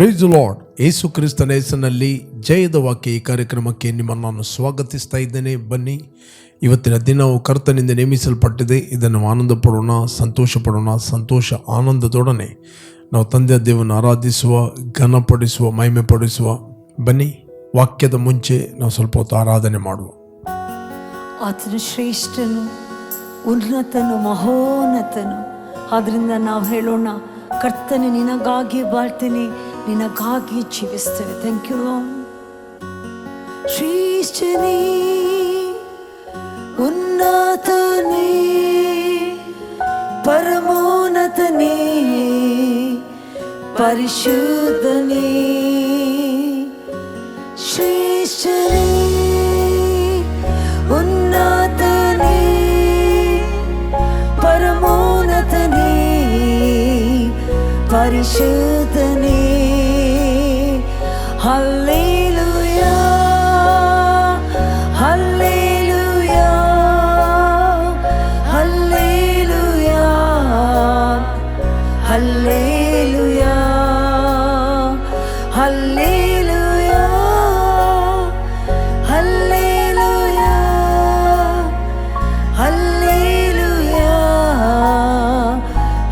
Price the lord. ಯೇಸು ಕ್ರಿಸ್ತನ ಹೆಸರಿನಲ್ಲಿ ಜಯದ ವಾಕ್ಯ ಈ ಕಾರ್ಯಕ್ರಮಕ್ಕೆ ನಿಮ್ಮನ್ನು ನಾನು ಸ್ವಾಗತಿಸ್ತಾ ಇದ್ದೇನೆ. ಬನ್ನಿ, ಇವತ್ತಿನ ದಿನವು ಕರ್ತನಿಂದ ನೇಮಿಸಲ್ಪಟ್ಟಿದೆ. ಇದನ್ನು ಆನಂದ ಪಡೋಣ, ಸಂತೋಷ ಪಡೋಣ. ಸಂತೋಷ ಆನಂದದೊಡನೆ ನಾವು ತಂದೆಯ ದೇವರನ್ನು ಆರಾಧಿಸುವ, ಘನಪಡಿಸುವ, ಮಹಿಮೆ ಪಡಿಸುವ. ಬನ್ನಿ, ವಾಕ್ಯದ ಮುಂಚೆ ನಾವು ಸ್ವಲ್ಪ ಹೊತ್ತು ಆರಾಧನೆ ಮಾಡುವ. ಆತನು ಶ್ರೇಷ್ಠನು, ಉನ್ನತನು, ಮಹೋನ್ನತನು. ಆದ್ರಿಂದ ನಾವು ಹೇಳೋಣ, ಕರ್ತನೆ ನಿನಗಾಗಿ ಬಾಳ್ತೇನೆ, ನಿನಗಾಗಿ ಜೀವಿಸ್ತೇವೆ. Thank you Lord. ಶ್ರೇಷ್ಠನೇ, ಉನ್ನತನೇ, ಪರಮೋನ್ನತನೇ, ಪರಿಶುದ್ಧನೇ. ಶ್ರೇಷ್ಠನೇ, ಉನ್ನತನೇ, ಪರಮೋನ್ನತನೇ, ಪರಿಶುದ್ಧನೇ. Hallelujah, hallelujah, hallelujah, hallelujah, hallelujah, hallelujah, hallelujah,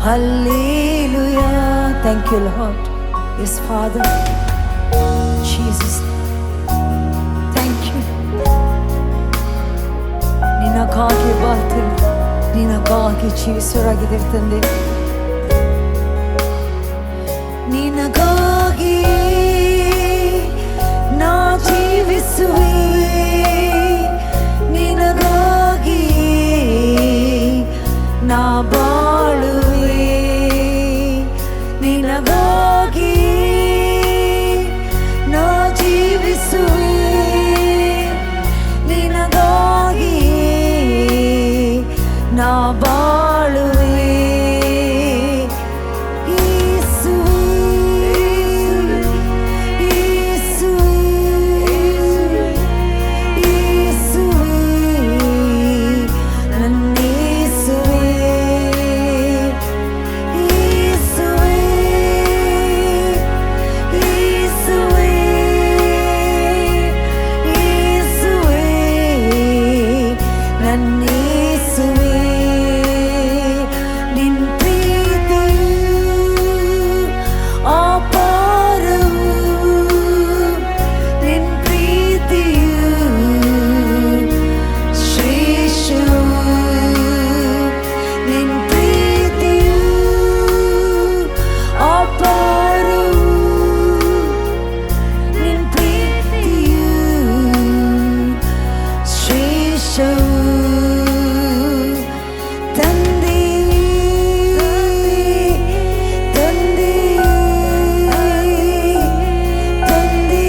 hallelujah. Thank you, Lord. Yes, Father. Jesus. Thank you. ನಿನಗಾಗಿ ಬಾಳ್ತೇನೆ, ನಿನಗಾಗಿ ಜೀವಿಸುವರಾಗಿದ್ದೀರಿ ತಂದೆ. ನಿನಗಾಗಿ ನಾ ಜೀವಿಸುವೆ, ನಿನಗಾಗಿ ನಾ ಬಾಳುವೆ, ನಿನಗಾಗಿ ನಾ ಜೀವಿಸುವೆ, ನಿನಗಾಗಿ ನಾ ಬಾಳುವೆ. ಯೇಸುವೇ, ಯೇಸುವೇ, ಯೇಸುವೇ, ನನ್ನ ಯೇಸುವೇ, ಯೇಸುವೇ, ಯೇಸುವೇ, ಯೇಸುವೇ, ನನ್ನ ಯೇಸುವೇ. ನಿನ್ನ ಪ್ರೀತಿಯು ಅಪಾರವು, ನಿನ್ನ ಪ್ರೀತಿಯು ಶ್ರೇಷ್ಠವು, ನಿನ್ನ ಪ್ರೀತಿಯು ಅಪಾರವು, ನಿನ್ನ ಪ್ರೀತಿಯು ಶ್ರೇಷ್ಠವು. ತಂದೆ, ತಂದೆ, ತಂದೆ,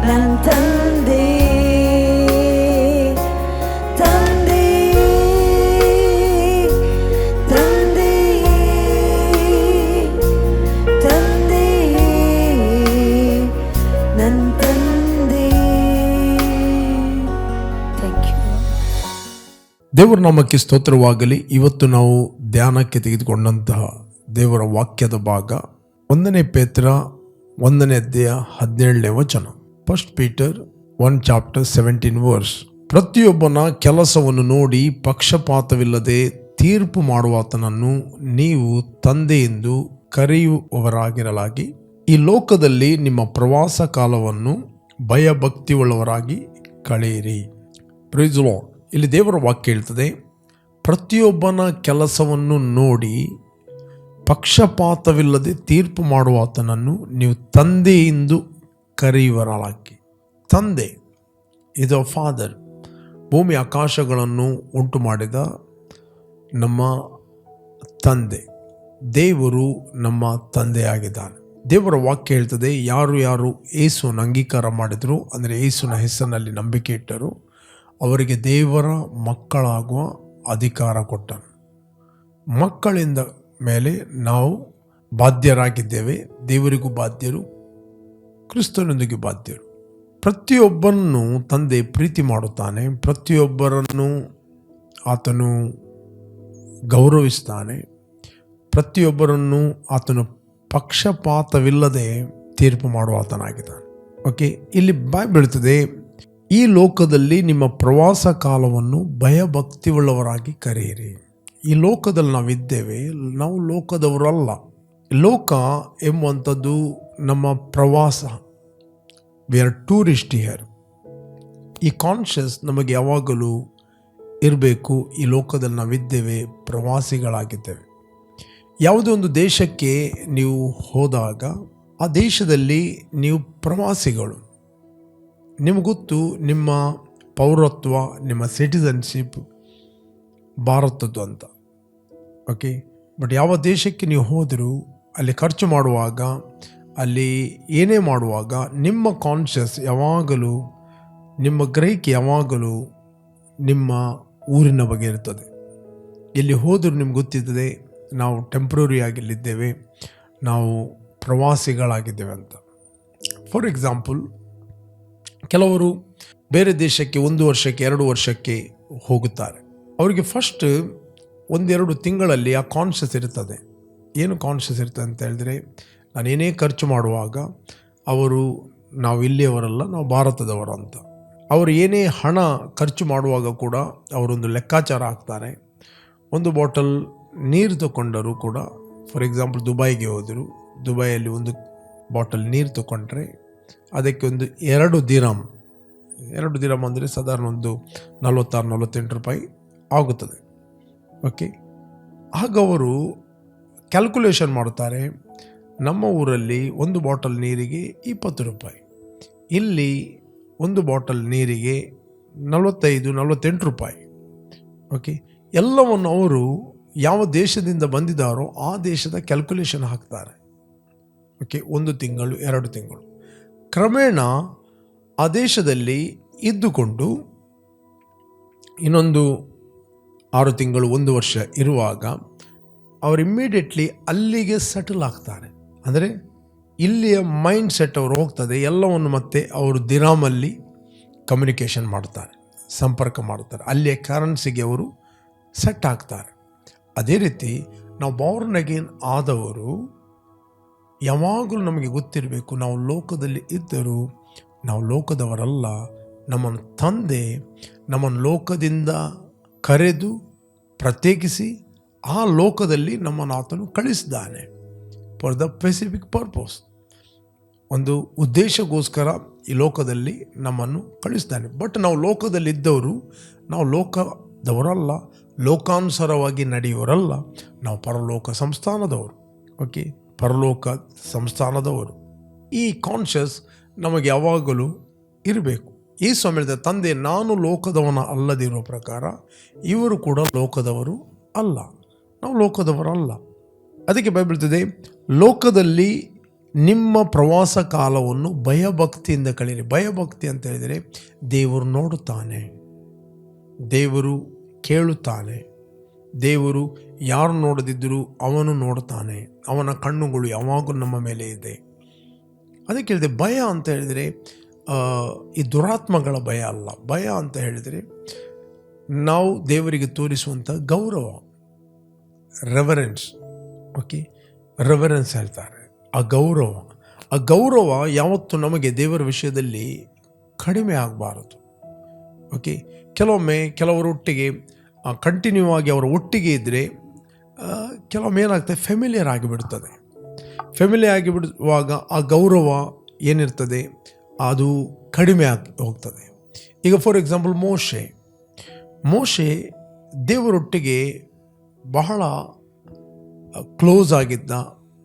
ನನ್ನ ತಂದೆ, ತಂದೆ, ತಂದೆ, ತಂದೆ, ನನ್ನ ತಂದೆ. Thank you. ದೇವರ ನಾಮಕ್ಕೆ ಸ್ತೋತ್ರವಾಗಲಿ. ಇವತ್ತು ನಾವು ಧ್ಯಾನಕ್ಕೆ ತೆಗೆದುಕೊಂಡಂತಹ ದೇವರ ವಾಕ್ಯದ ಭಾಗ 1 ಪೇತ್ರ 1 ಅಧ್ಯಾಯ 17ನೇ ವಚನ. First Peter 1:17. ಪ್ರತಿಯೊಬ್ಬನ ಕೆಲಸವನ್ನು ನೋಡಿ ಪಕ್ಷಪಾತವಿಲ್ಲದೆ ತೀರ್ಪು ಮಾಡುವಾತನನ್ನು ನೀವು ತಂದೆ ಎಂದು ಕರೆಯುವವರಾಗಿರಲಾಗಿ, ಈ ಲೋಕದಲ್ಲಿ ನಿಮ್ಮ ಪ್ರವಾಸ ಕಾಲವನ್ನು ಭಯಭಕ್ತಿಯುಳ್ಳವರಾಗಿ ಕಳೆಯಿರಿ. Praise the Lord. ಇಲ್ಲಿ ದೇವರ ವಾಕ್ಯ ಹೇಳ್ತದೆ, ಪ್ರತಿಯೊಬ್ಬನ ಕೆಲಸವನ್ನು ನೋಡಿ ಪಕ್ಷಪಾತವಿಲ್ಲದೆ ತೀರ್ಪು ಮಾಡುವಾತನನ್ನು ನೀವು ತಂದೆ ಎಂದು ಕರೆಯುವವರಾಗಿ. ತಂದೆ, ಇದು ಫಾದರ್. ಭೂಮಿ ಆಕಾಶಗಳನ್ನು ಉಂಟು ಮಾಡಿದ ನಮ್ಮ ತಂದೆ, ದೇವರು ನಮ್ಮ ತಂದೆಯಾಗಿದ್ದಾನೆ. ದೇವರ ವಾಕ್ಯ ಹೇಳ್ತದೆ, ಯಾರು ಯೇಸುವನ್ನು ಅಂಗೀಕಾರ ಮಾಡಿದರು, ಅಂದರೆ ಯೇಸುವಿನ ಹೆಸರಿನಲ್ಲಿ ನಂಬಿಕೆ ಇಟ್ಟರು, ಅವರಿಗೆ ದೇವರ ಮಕ್ಕಳಾಗುವ ಅಧಿಕಾರ ಕೊಟ್ಟನು. ಮಕ್ಕಳಿಂದ ಮೇಲೆ ನಾವು ಬಾಧ್ಯರಾಗಿದ್ದೇವೆ. ದೇವರಿಗೂ ಬಾಧ್ಯರು, ಕ್ರಿಸ್ತನೊಂದಿಗೆ ಬಾಧ್ಯರು. ಪ್ರತಿಯೊಬ್ಬರನ್ನು ತಂದೆ ಪ್ರೀತಿ ಮಾಡುತ್ತಾನೆ, ಪ್ರತಿಯೊಬ್ಬರನ್ನು ಆತನು ಗೌರವಿಸ್ತಾನೆ, ಪ್ರತಿಯೊಬ್ಬರನ್ನು ಆತನು ಪಕ್ಷಪಾತವಿಲ್ಲದೆ ತೀರ್ಪು ಮಾಡುವ ಆತನಾಗಿದ್ದಾನೆ. ಓಕೆ, ಇಲ್ಲಿ ಬಾಯ್ ಬೀಳ್ತದೆ, ಈ ಲೋಕದಲ್ಲಿ ನಿಮ್ಮ ಪ್ರವಾಸ ಕಾಲವನ್ನು ಭಯಭಕ್ತಿಯುಳ್ಳವರಾಗಿ ಕರೆಯಿರಿ. ಈ ಲೋಕದಲ್ಲಿ ನಾವಿದ್ದೇವೆ, ನಾವು ಲೋಕದವರಲ್ಲ. ಲೋಕ ಎಂಬುವಂಥದ್ದು ನಮ್ಮ ಪ್ರವಾಸ. We are tourist here. ಈ ಕಾನ್ಷಿಯಸ್ ನಮಗೆ ಯಾವಾಗಲೂ ಇರಬೇಕು. ಈ ಲೋಕದಲ್ಲಿ ನಾವಿದ್ದೇವೆ, ಪ್ರವಾಸಿಗಳಾಗಿದ್ದೇವೆ. ಯಾವುದೇ ಒಂದು ದೇಶಕ್ಕೆ ನೀವು ಹೋದಾಗ ಆ ದೇಶದಲ್ಲಿ ನೀವು ಪ್ರವಾಸಿಗಳು. ನಿಮಗೆ ಗೊತ್ತು, ನಿಮ್ಮ ಪೌರತ್ವ, ನಿಮ್ಮ ಸಿಟಿಸನ್ಶಿಪ್ ಭಾರತದ್ದು ಅಂತ. ಓಕೆ, ಬಟ್ ಯಾವ ದೇಶಕ್ಕೆ ನೀವು ಹೋದರೂ ಅಲ್ಲಿ ಖರ್ಚು ಮಾಡುವಾಗ, ಅಲ್ಲಿ ಏನೇ ಮಾಡುವಾಗ ನಿಮ್ಮ ಕಾನ್ಷಿಯಸ್ ಯಾವಾಗಲೂ, ನಿಮ್ಮ ಗ್ರಹಿಕೆ ಯಾವಾಗಲೂ ನಿಮ್ಮ ಊರಿನ ಬಗ್ಗೆ ಇರ್ತದೆ. ಎಲ್ಲಿ ಹೋದರೂ ನಿಮ್ಗೆ ಗೊತ್ತಿರ್ತದೆ ನಾವು ಟೆಂಪ್ರರಿ ಆಗಿಲ್ಲಿದ್ದೇವೆ, ನಾವು ಪ್ರವಾಸಿಗಳಾಗಿದ್ದೇವೆ ಅಂತ. ಫಾರ್ ಎಕ್ಸಾಂಪಲ್, ಕೆಲವರು ಬೇರೆ ದೇಶಕ್ಕೆ 1 ವರ್ಷಕ್ಕೆ 2 ವರ್ಷಕ್ಕೆ ಹೋಗುತ್ತಾರೆ. ಅವರಿಗೆ ಫಸ್ಟ್ 1-2 ತಿಂಗಳಲ್ಲಿ ಆ ಕಾನ್ಷಿಯಸ್ ಇರ್ತದೆ. ಏನು ಕಾನ್ಷಿಯಸ್ ಇರ್ತದೆ ಅಂತ ಹೇಳಿದ್ರೆ, ನಾನೇನೇ ಖರ್ಚು ಮಾಡುವಾಗ ಅವರು ನಾವು ಇಲ್ಲಿಯವರಲ್ಲ, ನಾವು ಭಾರತದವರು ಅಂತ. ಅವರು ಏನೇ ಹಣ ಖರ್ಚು ಮಾಡುವಾಗ ಕೂಡ ಅವರೊಂದು ಲೆಕ್ಕಾಚಾರ ಹಾಕ್ತಾರೆ. ಒಂದು ಬಾಟಲ್ ನೀರು ತಗೊಂಡರೂ ಕೂಡ, ಫಾರ್ ಎಕ್ಸಾಂಪಲ್ ದುಬೈಗೆ ಹೋದರು, ದುಬೈಯಲ್ಲಿ ಒಂದು ಬಾಟಲ್ ನೀರು ತಗೊಂಡ್ರೆ ಅದಕ್ಕೆ ಒಂದು 2 ದಿರಮ್ ಅಂದರೆ ಸಾಧಾರಣ ಒಂದು 46-48 ರೂಪಾಯಿ ಆಗುತ್ತದೆ. ಓಕೆ, ಆಗ ಅವರು ಕ್ಯಾಲ್ಕುಲೇಷನ್ ಮಾಡ್ತಾರೆ, ನಮ್ಮ ಊರಲ್ಲಿ ಒಂದು ಬಾಟಲ್ ನೀರಿಗೆ 20 ರೂಪಾಯಿ, ಇಲ್ಲಿ ಒಂದು ಬಾಟಲ್ ನೀರಿಗೆ 45-48 ರೂಪಾಯಿ. ಓಕೆ, ಎಲ್ಲವನ್ನು ಅವರು ಯಾವ ದೇಶದಿಂದ ಬಂದಿದ್ದಾರೋ ಆ ದೇಶದ ಕ್ಯಾಲ್ಕುಲೇಷನ್ ಹಾಕ್ತಾರೆ. ಓಕೆ, 1 ತಿಂಗಳು 2 ತಿಂಗಳು ಕ್ರಮೇಣ ಆ ದೇಶದಲ್ಲಿ ಇದ್ದುಕೊಂಡು ಇನ್ನೊಂದು 6 ತಿಂಗಳು 1 ವರ್ಷ ಇರುವಾಗ ಅವರು ಇಮ್ಮಿಡಿಯೇಟ್ಲಿ ಅಲ್ಲಿಗೆ ಸೆಟಲ್ ಆಗ್ತಾರೆ. ಅಂದರೆ ಇಲ್ಲಿಯ ಮೈಂಡ್ ಸೆಟ್ ಅವರು ಹೋಗ್ತದೆ. ಎಲ್ಲವನ್ನು ಮತ್ತೆ ಅವರು ದಿರಾಮಲ್ಲಿ ಕಮ್ಯುನಿಕೇಷನ್ ಮಾಡ್ತಾರೆ, ಸಂಪರ್ಕ ಮಾಡ್ತಾರೆ, ಅಲ್ಲಿಯ ಕರೆನ್ಸಿಗೆ ಅವರು ಸೆಟ್ ಆಗ್ತಾರೆ. ಅದೇ ರೀತಿ ನಾವು ಬಾರ್ನ್ ಅಗೇನ್ ಆದವರು ಯಾವಾಗಲೂ ನಮಗೆ ಗೊತ್ತಿರಬೇಕು, ನಾವು ಲೋಕದಲ್ಲಿ ಇದ್ದರೂ ನಾವು ಲೋಕದವರಲ್ಲ. ನಮ್ಮನ್ನು ತಂದೆ ನಮ್ಮನ್ನು ಲೋಕದಿಂದ ಕರೆದು ಪ್ರತ್ಯೇಕಿಸಿ ಆ ಲೋಕದಲ್ಲಿ ನಮ್ಮನ್ನು ಆತನು ಕಳಿಸಿದ್ದಾನೆ. ಫಾರ್ ದ ಸ್ಪೆಸಿಫಿಕ್ ಪರ್ಪಸ್, ಒಂದು ಉದ್ದೇಶಕ್ಕೋಸ್ಕರ ಈ ಲೋಕದಲ್ಲಿ ನಮ್ಮನ್ನು ಕಳಿಸಿದ್ದಾನೆ. ಬಟ್ ನಾವು ಲೋಕದಲ್ಲಿದ್ದವರು, ನಾವು ಲೋಕದವರಲ್ಲ, ಲೋಕಾನುಸಾರವಾಗಿ ನಡೆಯುವರಲ್ಲ, ನಾವು ಪರಲೋಕ ಸಂಸ್ಥಾನದವರು. ಓಕೆ, ಪರಲೋಕ ಸಂಸ್ಥಾನದವರು. ಈ ಕಾನ್ಷಿಯಸ್ ನಮಗೆ ಯಾವಾಗಲೂ ಇರಬೇಕು. ಈ ಸಮಯದ ತಂದೆ, ನಾನು ಲೋಕದವನ ಅಲ್ಲದಿರೋ ಪ್ರಕಾರ ಇವರು ಕೂಡ ಲೋಕದವರು ಅಲ್ಲ, ನಾವು ಲೋಕದವರಲ್ಲ. ಅದಕ್ಕೆ ಬೈಬಲ್ ಹೇಳ್ತದೆ, ಲೋಕದಲ್ಲಿ ನಿಮ್ಮ ಪ್ರವಾಸ ಕಾಲವನ್ನು ಭಯಭಕ್ತಿಯಿಂದ ಕಳೀರಿ. ಭಯಭಕ್ತಿ ಅಂತ ಹೇಳಿದರೆ ದೇವರು ನೋಡುತ್ತಾನೆ, ದೇವರು ಕೇಳುತ್ತಾನೆ, ದೇವರು ಯಾರು ನೋಡದಿದ್ದರೂ ಅವನು ನೋಡುತ್ತಾನೆ, ಅವನ ಕಣ್ಣುಗಳು ಯಾವಾಗಲೂ ನಮ್ಮ ಮೇಲೆ ಇದೆ. ಅದಕ್ಕೆ ಹೇಳಿದೆ, ಭಯ ಅಂತ ಹೇಳಿದರೆ ಈ ದುರಾತ್ಮಗಳ ಭಯ ಅಲ್ಲ. ಭಯ ಅಂತ ಹೇಳಿದರೆ ನಾವು ದೇವರಿಗೆ ತೋರಿಸುವಂಥ ಗೌರವ, ರೆವರೆನ್ಸ್. ಓಕೆ, ರೆವರೆನ್ಸ್ ಹೇಳ್ತಾರೆ. ಆ ಗೌರವ ಯಾವತ್ತೂ ನಮಗೆ ದೇವರ ವಿಷಯದಲ್ಲಿ ಕಡಿಮೆ ಆಗಬಾರದು. ಓಕೆ, ಕೆಲವೊಮ್ಮೆ ಕೆಲವರೊಟ್ಟಿಗೆ ಕಂಟಿನ್ಯೂ ಆಗಿ ಅವರ ಒಟ್ಟಿಗೆ ಇದ್ದರೆ ಕೆಲವೊಮ್ಮೆ ಏನಾಗ್ತದೆ, ಫೆಮಿಲಿಯರ್ ಆಗಿಬಿಡ್ತದೆ. ಫೆಮಿಲಿಯರ್ ಆಗಿಬಿಡುವಾಗ ಆ ಗೌರವ ಏನಿರ್ತದೆ ಅದು ಕಡಿಮೆ ಆಗಿ ಹೋಗ್ತದೆ. ಈಗ ಫಾರ್ ಎಕ್ಸಾಂಪಲ್ ಮೋಶೆ ದೇವರೊಟ್ಟಿಗೆ ಬಹಳ ಕ್ಲೋಸ್ ಆಗಿದ್ದ.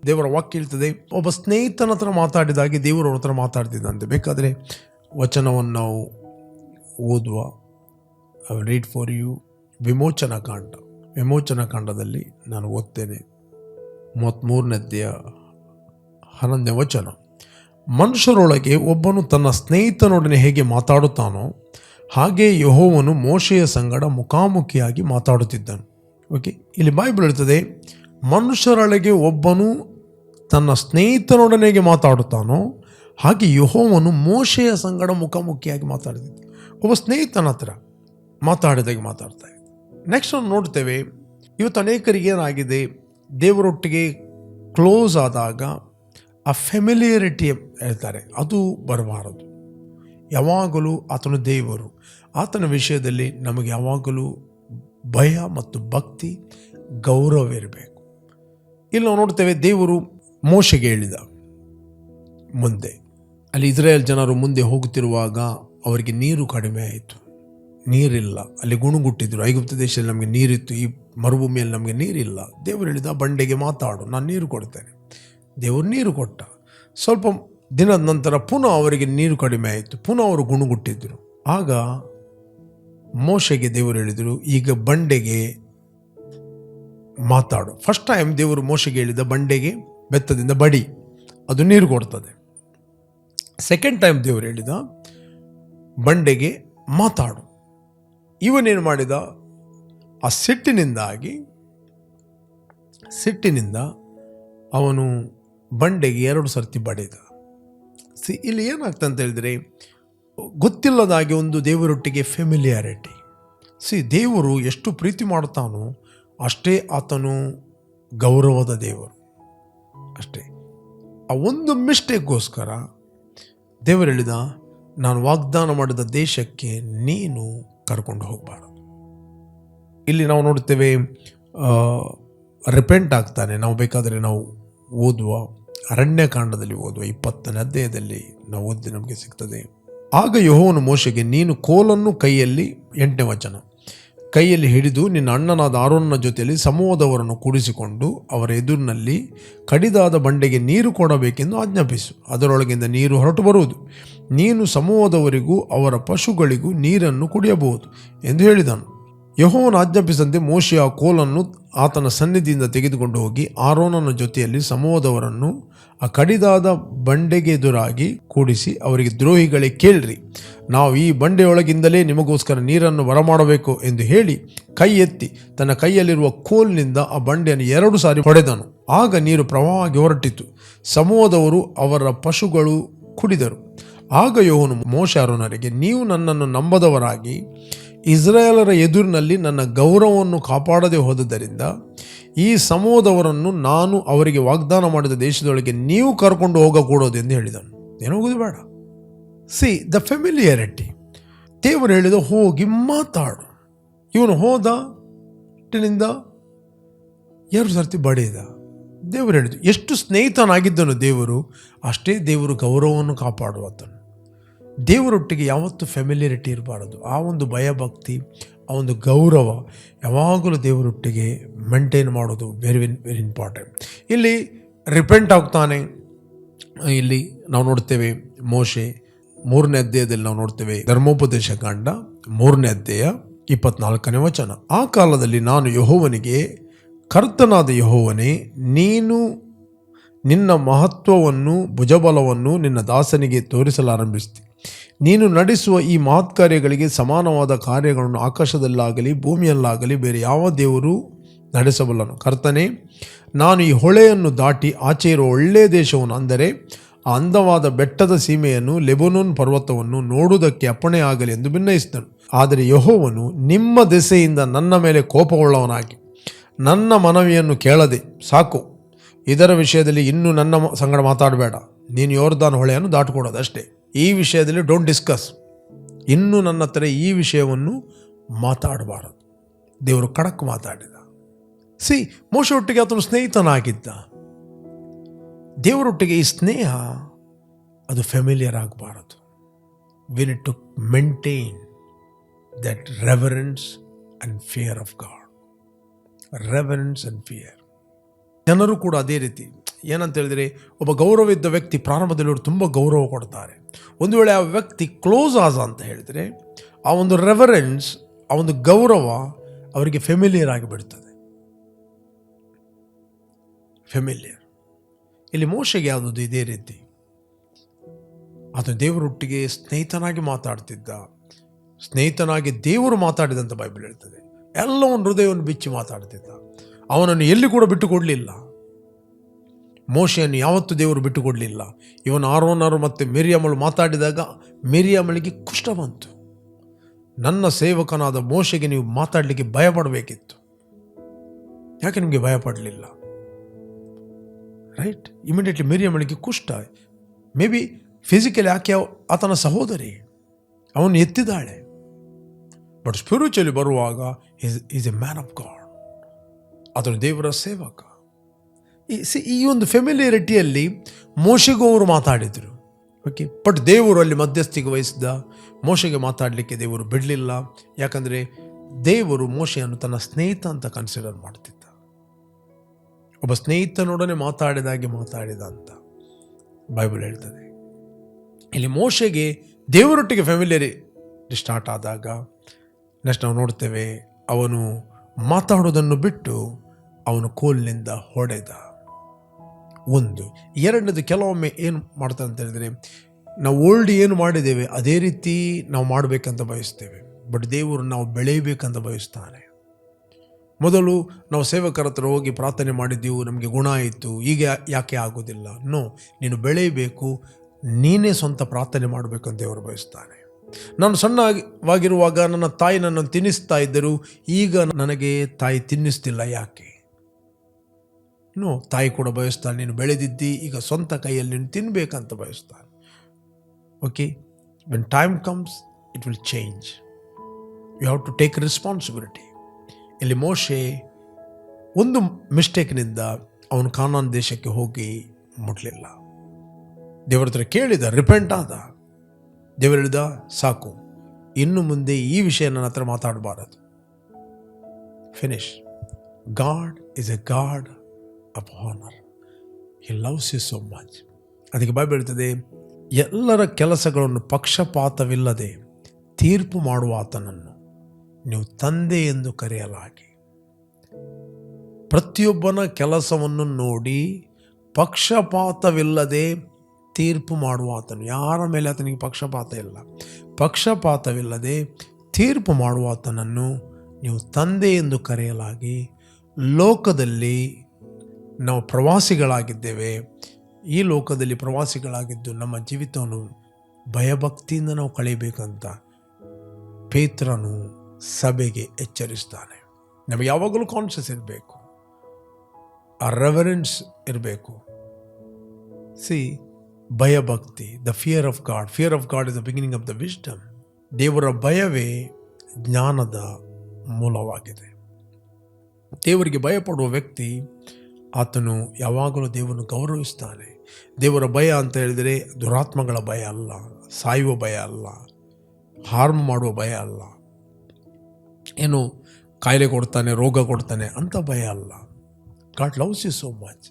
ದೇವರ ವಾಕ್ಯ ಹೇಳ್ತದೆ, ಒಬ್ಬ ಸ್ನೇಹಿತನ ಹತ್ರ ಮಾತಾಡಿದಾಗೆ ದೇವರ ಹತ್ರ ಮಾತಾಡ್ತಿದ್ದಂತೆ. ಬೇಕಾದರೆ ವಚನವನ್ನು ನಾವು ಓದುವ, I will read for you. ವಿಮೋಚನಾ ಕಾಂಡದಲ್ಲಿ ನಾನು ಓದ್ತೇನೆ, 33ನೇ ಅಧ್ಯಾಯ 11ನೇ ವಚನ. ಮನುಷ್ಯರೊಳಗೆ ಒಬ್ಬನು ತನ್ನ ಸ್ನೇಹಿತನೊಡನೆ ಹೇಗೆ ಮಾತಾಡುತ್ತಾನೋ ಹಾಗೆ ಯೆಹೋವನು ಮೋಶೆಯ ಸಂಗಡ ಮುಖಾಮುಖಿಯಾಗಿ ಮಾತಾಡುತ್ತಿದ್ದನು. ಓಕೆ, ಇಲ್ಲಿ ಬೈಬಲ್ ಹೇಳ್ತದೆ, ಮನುಷ್ಯರೊಳಗೆ ಒಬ್ಬನು ತನ್ನ ಸ್ನೇಹಿತನೊಡನೆ ಹೇಗೆ ಮಾತಾಡುತ್ತಾನೋ ಹಾಗೆ ಯೆಹೋವನು ಮೋಶೆಯ ಸಂಗಡ ಮುಖಾಮುಖಿಯಾಗಿ ಮಾತಾಡ್ತಿದ್ದ. ಒಬ್ಬ ಸ್ನೇಹಿತನ ಹತ್ರ ಮಾತಾಡಿದಾಗೆ ಮಾತಾಡ್ತಾ ಇದ್ದ. ನೆಕ್ಸ್ಟ್ ನಾವು ನೋಡ್ತೇವೆ, ಇವತ್ತು ಅನೇಕರಿಗೆ ಏನಾಗಿದೆ, ದೇವರೊಟ್ಟಿಗೆ ಕ್ಲೋಸ್ ಆದಾಗ ಆ ಫೆಮಿಲಿಯರಿಟಿ ಹೇಳ್ತಾರೆ, ಅದು ಬರಬಾರದು. ಯಾವಾಗಲೂ ಆತನು ದೇವರು, ಆತನ ವಿಷಯದಲ್ಲಿ ನಮಗೆ ಯಾವಾಗಲೂ ಭಯ ಮತ್ತು ಭಕ್ತಿ, ಗೌರವ ಇರಬೇಕು. ಇಲ್ಲಿ ನಾವು ನೋಡ್ತೇವೆ, ದೇವರು ಮೋಶೆಗೆ ಹೇಳಿದ ಮುಂದೆ, ಅಲ್ಲಿ ಇಸ್ರಾಯೇಲ್ ಜನರು ಮುಂದೆ ಹೋಗುತ್ತಿರುವಾಗ ಅವರಿಗೆ ನೀರು ಕಡಿಮೆ ಆಯಿತು, ನೀರಿಲ್ಲ, ಅಲ್ಲಿ ಗುಣಗುಟ್ಟಿದ್ರು. ಐಗುಪ್ತ ದೇಶದಲ್ಲಿ ನಮಗೆ ನೀರಿತ್ತು, ಈ ಮರುಭೂಮಿಯಲ್ಲಿ ನಮಗೆ ನೀರಿಲ್ಲ. ದೇವರು ಹೇಳಿದ, ಬಂಡೆಗೆ ಮಾತಾಡು, ನಾನು ನೀರು ಕೊಡ್ತೇನೆ. ದೇವರು ನೀರು ಕೊಟ್ಟ. ಸ್ವಲ್ಪ ದಿನದ ನಂತರ ಪುನಃ ಅವರಿಗೆ ನೀರು ಕಡಿಮೆ ಆಯಿತು, ಪುನಃ ಅವರು ಗುಣಗುಟ್ಟಿದ್ರು. ಆಗ ಮೋಶೆಗೆ ದೇವರು ಹೇಳಿದರು, ಈಗ ಬಂಡೆಗೆ ಮಾತಾಡು. ಫಸ್ಟ್ ಟೈಮ್ ದೇವರು ಮೋಶೆಗೆ ಹೇಳಿದ, ಬಂಡೆಗೆ ಬೆತ್ತದಿಂದ ಬಡಿ, ಅದು ನೀರು ಕೊಡ್ತದೆ. ಸೆಕೆಂಡ್ ಟೈಮ್ ದೇವರು ಹೇಳಿದ, ಬಂಡೆಗೆ ಮಾತಾಡು. ಇವನೇನು ಮಾಡಿದ, ಆ ಸಿಟ್ಟಿನಿಂದ ಅವನು ಬಂಡೆಗೆ 2 ಸರ್ತಿ ಬಡಿದ. ಇಲ್ಲಿ ಏನಾಗ್ತದೆ ಅಂತ ಹೇಳಿದರೆ, ಗೊತ್ತಿಲ್ಲದಾಗಿ ಒಂದು ದೇವರೊಟ್ಟಿಗೆ ಫೆಮಿಲಿಯಾರಿಟಿ. ದೇವರು ಎಷ್ಟು ಪ್ರೀತಿ ಮಾಡ್ತಾನೋ ಅಷ್ಟೇ ಆತನು ಗೌರವದ ದೇವರು. ಅಷ್ಟೇ. ಆ ಒಂದು ಮಿಸ್ಟೇಕ್ಗೋಸ್ಕರ ದೇವರು ಹೇಳಿದ, ನಾನು ವಾಗ್ದಾನ ಮಾಡಿದ ದೇಶಕ್ಕೆ ನೀನು ಕರ್ಕೊಂಡು ಹೋಗಬಾರದು. ಇಲ್ಲಿ ನಾವು ನೋಡ್ತೇವೆ, ರಿಪೆಂಟ್ ಆಗ್ತಾನೆ. ನಾವು ಬೇಕಾದರೆ ನಾವು ಓದುವ ಅರಣ್ಯಕಾಂಡದಲ್ಲಿ ಓದುವ 20ನೇ ಅಧ್ಯಾಯದಲ್ಲಿ ನಾವು ಓದಿ ನಮಗೆ ಸಿಗ್ತದೆ. ಆಗ ಯೆಹೋವನು ಮೋಶೆಗೆ, ನೀನು ಕೋಲನ್ನು ಕೈಯಲ್ಲಿ, 8ನೇ ವಚನ, ಕೈಯಲ್ಲಿ ಹಿಡಿದು ನಿನ್ನ ಅಣ್ಣನಾದ ಆರೋನನ ಜೊತೆಯಲ್ಲಿ ಸಮೂಹದವರನ್ನು ಕೂಡಿಸಿಕೊಂಡು ಅವರ ಎದುರಿನಲ್ಲಿ ಕಡಿದಾದ ಬಂಡೆಗೆ ನೀರು ಕೊಡಬೇಕೆಂದು ಆಜ್ಞಾಪಿಸು. ಅದರೊಳಗಿಂದ ನೀರು ಹೊರಟು ಬರುವುದು. ನೀನು ಸಮೂಹದವರಿಗೂ ಅವರ ಪಶುಗಳಿಗೂ ನೀರನ್ನು ಕುಡಿಯಬಹುದು ಎಂದು ಹೇಳಿದನು. ಯೆಹೋವನು ಆಜ್ಞಾಪಿಸಂತೆ ಮೋಶೆ ಆ ಕೋಲನ್ನು ಆತನ ಸನ್ನಿಧಿಯಿಂದ ತೆಗೆದುಕೊಂಡು ಹೋಗಿ ಆರೋನನ ಜೊತೆಯಲ್ಲಿ ಸಮೂಹದವರನ್ನು ಆ ಕಡಿದಾದ ಬಂಡೆಗೆ ಎದುರಾಗಿ ಕೂಡಿಸಿ ಅವರಿಗೆ, ದ್ರೋಹಿಗಳೇ ಕೇಳ್ರಿ, ನಾವು ಈ ಬಂಡೆಯೊಳಗಿಂದಲೇ ನಿಮಗೋಸ್ಕರ ನೀರನ್ನು ಬರಮಾಡಬೇಕು ಎಂದು ಹೇಳಿ ಕೈ ಎತ್ತಿ ತನ್ನ ಕೈಯಲ್ಲಿರುವ ಕೋಲಿನಿಂದ ಆ ಬಂಡೆಯನ್ನು 2 ಸಾರಿ ಹೊಡೆದನು. ಆಗ ನೀರು ಪ್ರವಾಹವಾಗಿ ಹೊರಟಿತು, ಸಮೂಹದವರು ಅವರ ಪಶುಗಳು ಕುಡಿದರು. ಆಗ ಯೆಹೋವನು ಮೋಶೆ ಆರೋನರಿಗೆ, ನೀವು ನನ್ನನ್ನು ನಂಬದವರಾಗಿ ಇಸ್ರಾಯೇಲರ ಎದುರಿನಲ್ಲಿ ನನ್ನ ಗೌರವವನ್ನು ಕಾಪಾಡದೆ ಹೋದುದರಿಂದ ಈ ಸಮೂಹದವರನ್ನು ನಾನು ಅವರಿಗೆ ವಾಗ್ದಾನ ಮಾಡಿದ ದೇಶದೊಳಗೆ ನೀವು ಕರ್ಕೊಂಡು ಹೋಗಕೂಡದು ಎಂದು ಹೇಳಿದನು. ಏನು ಹೋಗೋದು ಬೇಡ. The familiarity. ದೇವರು ಹೇಳಿದ, ಹೋಗಿ ಮಾತಾಡು. ಇವನು ಹೋದ, ಟಿನಿಂದ 2 ಸರ್ತಿ ಬಡಿದ. ದೇವರು ಹೇಳಿದ್ದು, ಎಷ್ಟು ಸ್ನೇಹಿತನಾಗಿದ್ದನು ದೇವರು, ಅಷ್ಟೇ ದೇವರು ಗೌರವವನ್ನು ಕಾಪಾಡುವತನು. ದೇವರೊಟ್ಟಿಗೆ ಯಾವತ್ತೂ ಫೆಮಿಲಿಯರಿಟಿ ಇರಬಾರದು. ಆ ಒಂದು ಭಯಭಕ್ತಿ, ಆ ಒಂದು ಗೌರವ ಯಾವಾಗಲೂ ದೇವರೊಟ್ಟಿಗೆ ಮೇಂಟೈನ್ ಮಾಡೋದು ವೆರಿ ವೆರಿ ಇಂಪಾರ್ಟೆಂಟ್. ಇಲ್ಲಿ ರಿಪೆಂಟ್ ಆಗ್ತಾನೆ. ಇಲ್ಲಿ ನಾವು ನೋಡ್ತೇವೆ, ಮೋಶೆ 3ನೇ ಅಧ್ಯಾಯದಲ್ಲಿ ನಾವು ನೋಡ್ತೇವೆ, ಧರ್ಮೋಪದೇಶ ಕಾಂಡ 3ನೇ ಅಧ್ಯಾಯ 24ನೇ ವಚನ. ಆ ಕಾಲದಲ್ಲಿ ನಾನು ಯೆಹೋವನಿಗೆ, ಕರ್ತನಾದ ಯೆಹೋವನೇ, ನೀನು ನಿನ್ನ ಮಹತ್ವವನ್ನು ಭುಜಬಲವನ್ನು ನಿನ್ನ ದಾಸನಿಗೆ ತೋರಿಸಲಾರಂಭಿಸಿದೆ. ನೀನು ನಡೆಸುವ ಈ ಮಹತ್ಕಾರ್ಯಗಳಿಗೆ ಸಮಾನವಾದ ಕಾರ್ಯಗಳನ್ನು ಆಕಾಶದಲ್ಲಾಗಲಿ ಭೂಮಿಯಲ್ಲಾಗಲಿ ಬೇರೆ ಯಾವ ದೇವರು ನಡೆಸಬಲ್ಲನು. ಕರ್ತನೇ, ನಾನು ಈ ಹೊಳೆಯನ್ನು ದಾಟಿ ಆಚೆ ಇರುವ ಒಳ್ಳೆಯ ದೇಶವನ್ನು, ಅಂದರೆ ಆ ಅಂದವಾದ ಬೆಟ್ಟದ ಸೀಮೆಯನ್ನು, ಲೆಬನೋನ್ ಪರ್ವತವನ್ನು ನೋಡುವುದಕ್ಕೆ ಅಪ್ಪಣೆ ಆಗಲಿ ಎಂದು ಭಿನ್ನಯಿಸಿದನು. ಆದರೆ ಯೆಹೋವನು ನಿಮ್ಮ ದೆಸೆಯಿಂದ ನನ್ನ ಮೇಲೆ ಕೋಪವುಳ್ಳವನಾಗಿ ನನ್ನ ಮನವಿಯನ್ನು ಕೇಳದೆ, ಸಾಕು, ಇದರ ವಿಷಯದಲ್ಲಿ ಇನ್ನೂ ನನ್ನ ಸಂಗಡ ಮಾತಾಡಬೇಡ, ನೀನು ಯೋರ್ದಾನ್ ಹೊಳೆಯನ್ನು ದಾಟಿಕೊಡೋದು ಅಷ್ಟೇ, ಈ ವಿಷಯದಲ್ಲಿ ಡೋಂಟ್ ಡಿಸ್ಕಸ್, ಇನ್ನೂ ನನ್ನ ಹತ್ರ ಈ ವಿಷಯವನ್ನು ಮಾತಾಡಬಾರದು. ದೇವರು ಖಡಕ್ ಮಾತಾಡಿದ. ಮೋಶೆ ಒಟ್ಟಿಗೆ ಆತನು ಸ್ನೇಹಿತನಾಗಿದ್ದ. ದೇವರೊಟ್ಟಿಗೆ ಈ ಸ್ನೇಹ ಅದು ಫೆಮಿಲಿಯರ್ ಆಗಬಾರದು. We need to maintain that reverence and fear of God. Reverence and fear. ಜನರು ಕೂಡ ಅದೇ ರೀತಿ. ಏನಂತ ಹೇಳಿದರೆ, ಒಬ್ಬ ಗೌರವವಿದ್ದ ವ್ಯಕ್ತಿ ಪ್ರಾರಂಭದಲ್ಲಿ ಅವರು ತುಂಬ ಗೌರವ ಕೊಡ್ತಾರೆ. ಒಂದು ವೇಳೆ ಆ ವ್ಯಕ್ತಿ ಕ್ಲೋಸ್ ಆದ ಅಂತ ಹೇಳಿದರೆ, ಆ ಒಂದು ರೆವರೆನ್ಸ್, ಆ ಒಂದು ಗೌರವ ಅವರಿಗೆ ಫೆಮಿಲಿಯರ್ ಆಗಿಬಿಡ್ತದೆ. ಫೆಮಿಲಿಯರ್. ಇಲ್ಲಿ ಮೋಶೆಗೆ ಯಾವುದದು ಇದೇ ರೀತಿ. ಅದು ದೇವರೊಟ್ಟಿಗೆ ಸ್ನೇಹಿತನಾಗಿ ಮಾತಾಡ್ತಿದ್ದ. ಸ್ನೇಹಿತನಾಗಿ ದೇವರು ಮಾತಾಡಿದಂಥ ಬೈಬಲ್ ಹೇಳ್ತದೆ. ಎಲ್ಲವನ್ನು ಹೃದಯವನ್ನು ಬಿಚ್ಚಿ ಮಾತಾಡ್ತಿದ್ದ. ಅವನನ್ನು ಎಲ್ಲಿ ಕೂಡ ಬಿಟ್ಟುಕೊಡಲಿಲ್ಲ. ಮೋಶೆಯನ್ನು ಯಾವತ್ತೂ ದೇವರು ಬಿಟ್ಟುಕೊಡಲಿಲ್ಲ. ಇವನು ಆರೋನರು ಮತ್ತು ಮಿರಿಯಮಳು ಮಾತಾಡಿದಾಗ ಮಿರಿಯಮಳಿಗೆ ಕುಷ್ಠ ಬಂತು. ನನ್ನ ಸೇವಕನಾದ ಮೋಶೆಗೆ ನೀವು ಮಾತಾಡಲಿಕ್ಕೆ ಭಯಪಡಬೇಕಿತ್ತು. ಯಾಕೆ ನಿಮಗೆ ಭಯಪಡಲಿಲ್ಲ? ರೈಟ್. ಇಮಿಡಿಯೇಟ್ಲಿ ಮಿರಿಯಮಳಿಗೆ ಕುಷ್ಠ. ಮೇ ಬಿ ಫಿಸಿಕಲಿ ಆಕೆ ಆತನ ಸಹೋದರಿ, ಅವನು ಎತ್ತಿದ್ದಾಳೆ. ಬಟ್ ಸ್ಪಿರಿಚುವಲಿ ಬರುವಾಗ is a man of God, ಅದನ್ನು ದೇವರ ಸೇವಕ. ಈ ಒಂದು ಫೆಮಿಲಿಯರಿಟಿಯಲ್ಲಿ ಮೋಶೆಗೂ ಅವರು ಮಾತಾಡಿದರು. ಓಕೆ, ಬಟ್ ದೇವರು ಅಲ್ಲಿ ಮಧ್ಯಸ್ಥಿಗೆ ವಹಿಸಿದ. ಮೋಶೆಗೆ ಮಾತಾಡಲಿಕ್ಕೆ ದೇವರು ಬಿಡಲಿಲ್ಲ. ಯಾಕಂದರೆ ದೇವರು ಮೋಶೆಯನ್ನು ತನ್ನ ಸ್ನೇಹಿತ ಅಂತ ಕನ್ಸಿಡರ್ ಮಾಡ್ತಿದ್ದ. ಒಬ್ಬ ಸ್ನೇಹಿತನೊಡನೆ ಮಾತಾಡಿದಾಗೆ ಮಾತಾಡಿದ ಅಂತ ಬೈಬಲ್ ಹೇಳ್ತದೆ. ಇಲ್ಲಿ ಮೋಶೆಗೆ ದೇವರೊಟ್ಟಿಗೆ ಫೆಮಿಲಿಯರಿಟಿ ಸ್ಟಾರ್ಟ್ ಆದಾಗ ನೆಕ್ಸ್ಟ್ ನಾವು ನೋಡ್ತೇವೆ, ಅವನು ಮಾತಾಡೋದನ್ನು ಬಿಟ್ಟು ಅವನು ಕೋಲಿನಿಂದ ಹೊಡೆದ. ಒಂದು. ಎರಡನೇದು, ಕೆಲವೊಮ್ಮೆ ಏನು ಮಾಡ್ತಾರೆ ಅಂತ ಹೇಳಿದರೆ, ನಾವು ಓಲ್ಡ್ ಏನು ಮಾಡಿದ್ದೇವೆ ಅದೇ ರೀತಿ ನಾವು ಮಾಡಬೇಕಂತ ಬಯಸ್ತೇವೆ. ಬಟ್ ದೇವರು ನಾವು ಬೆಳೆಯಬೇಕಂತ ಬಯಸ್ತಾನೆ. ಮೊದಲು ನಾವು ಸೇವಕರ ಹತ್ರ ಹೋಗಿ ಪ್ರಾರ್ಥನೆ ಮಾಡಿದ್ದೀವಿ, ನಮಗೆ ಗುಣ ಆಯಿತು, ಈಗ ಯಾಕೆ ಆಗೋದಿಲ್ಲ? ನೋ, ನೀನು ಬೆಳೆಯಬೇಕು, ನೀನೇ ಸ್ವಂತ ಪ್ರಾರ್ಥನೆ ಮಾಡಬೇಕು ಅಂತ ದೇವರು ಬಯಸ್ತಾನೆ. ನಾನು ಸಣ್ಣವಾಗಿರುವಾಗ ನನ್ನ ತಾಯಿ ನನ್ನನ್ನು ತಿನ್ನಿಸ್ತಾ ಇದ್ದರು, ಈಗ ನನಗೆ ತಾಯಿ ತಿನ್ನಿಸ್ತಿಲ್ಲ. ಯಾಕೆ? ನೋ, ತಾಯಿ ಕೂಡ ಬಯಸ್ತಾನೆ, ನೀನು ಬೆಳೆದಿದ್ದಿ, ಈಗ ಸ್ವಂತ ಕೈಯಲ್ಲಿ ನೀನು ತಿನ್ನಬೇಕಂತ ಬಯಸ್ತಾನೆ. Okay, when time comes it will change. You have to take responsibility. ಇಲ್ಲಿ ಮೋಶೆ ಒಂದು ಮಿಸ್ಟೇಕ್ನಿಂದ ಅವನು ಕಾನಾನ್ ದೇಶಕ್ಕೆ ಹೋಗಿ ಮುಟ್ಲಿಲ್ಲ. ದೇವರ ಹತ್ರ ಕೇಳಿದ, ರಿಪೆಂಟ್ ಆದ. ದೇವರು ಹೇಳಿದ, ಸಾಕು, ಇನ್ನು ಮುಂದೆ ಈ ವಿಷಯ ನನ್ನ ಹತ್ರ ಮಾತಾಡಬಾರದು. Finish. God is a God of honour. He loves you so much. ಅದಕ್ಕೆ ಬೈಬಲ್ ಹೇಳ್ತದೆ, ಎಲ್ಲರ ಕೆಲಸಗಳನ್ನು ಪಕ್ಷಪಾತವಿಲ್ಲದೆ ತೀರ್ಪು ಮಾಡುವ ಆತನನ್ನು ನೀವು ತಂದೆ ಎಂದು ಕರೆಯಲಾಗಿ. ಪ್ರತಿಯೊಬ್ಬನ ಕೆಲಸವನ್ನು ನೋಡಿ ಪಕ್ಷಪಾತವಿಲ್ಲದೆ ತೀರ್ಪು ಮಾಡುವ ಆತನು. ಯಾರ ಮೇಲೆ ಆತನಿಗೆ ಪಕ್ಷಪಾತ ಇಲ್ಲ. ಪಕ್ಷಪಾತವಿಲ್ಲದೆ ತೀರ್ಪು ಮಾಡುವ ಆತನನ್ನು ನೀವು ತಂದೆ ಎಂದು ಕರೆಯಲಾಗಿ. ಲೋಕದಲ್ಲಿ ನಾವು ಪ್ರವಾಸಿಗಳಾಗಿದ್ದೇವೆ. ಈ ಲೋಕದಲ್ಲಿ ಪ್ರವಾಸಿಗಳಾಗಿದ್ದು ನಮ್ಮ ಜೀವಿತವನ್ನು ಭಯಭಕ್ತಿಯಿಂದ ನಾವು ಕಳೆಯಬೇಕಂತ ಪೇತ್ರನು ಸಭೆಗೆ ಎಚ್ಚರಿಸ್ತಾನೆ. ನಮಗೆ ಯಾವಾಗಲೂ ಕಾನ್ಷಿಯಸ್ ಇರಬೇಕು, ಆ ರೆವರೆನ್ಸ್ ಇರಬೇಕು. ಭಯಭಕ್ತಿ, the fear of God. Fear of God is the beginning of the wisdom. ದೇವರ ಭಯವೇ ಜ್ಞಾನದ ಮೂಲವಾಗಿದೆ. ದೇವರಿಗೆ ಭಯಪಡುವ ವ್ಯಕ್ತಿ, ಆತನು ಯಾವಾಗಲೂ ದೇವರನ್ನು ಗೌರವಿಸ್ತಾನೆ. ದೇವರ ಭಯ ಅಂತ ಹೇಳಿದರೆ ದುರಾತ್ಮಗಳ ಭಯ ಅಲ್ಲ, ಸಾಯುವ ಭಯ ಅಲ್ಲ, ಹಾರ್ಮ್ ಮಾಡುವ ಭಯ ಅಲ್ಲ, ಏನು ಕಾಯಿಲೆ ಕೊಡ್ತಾನೆ, ರೋಗ ಕೊಡ್ತಾನೆ ಅಂತ ಭಯ ಅಲ್ಲ. God loves you so much.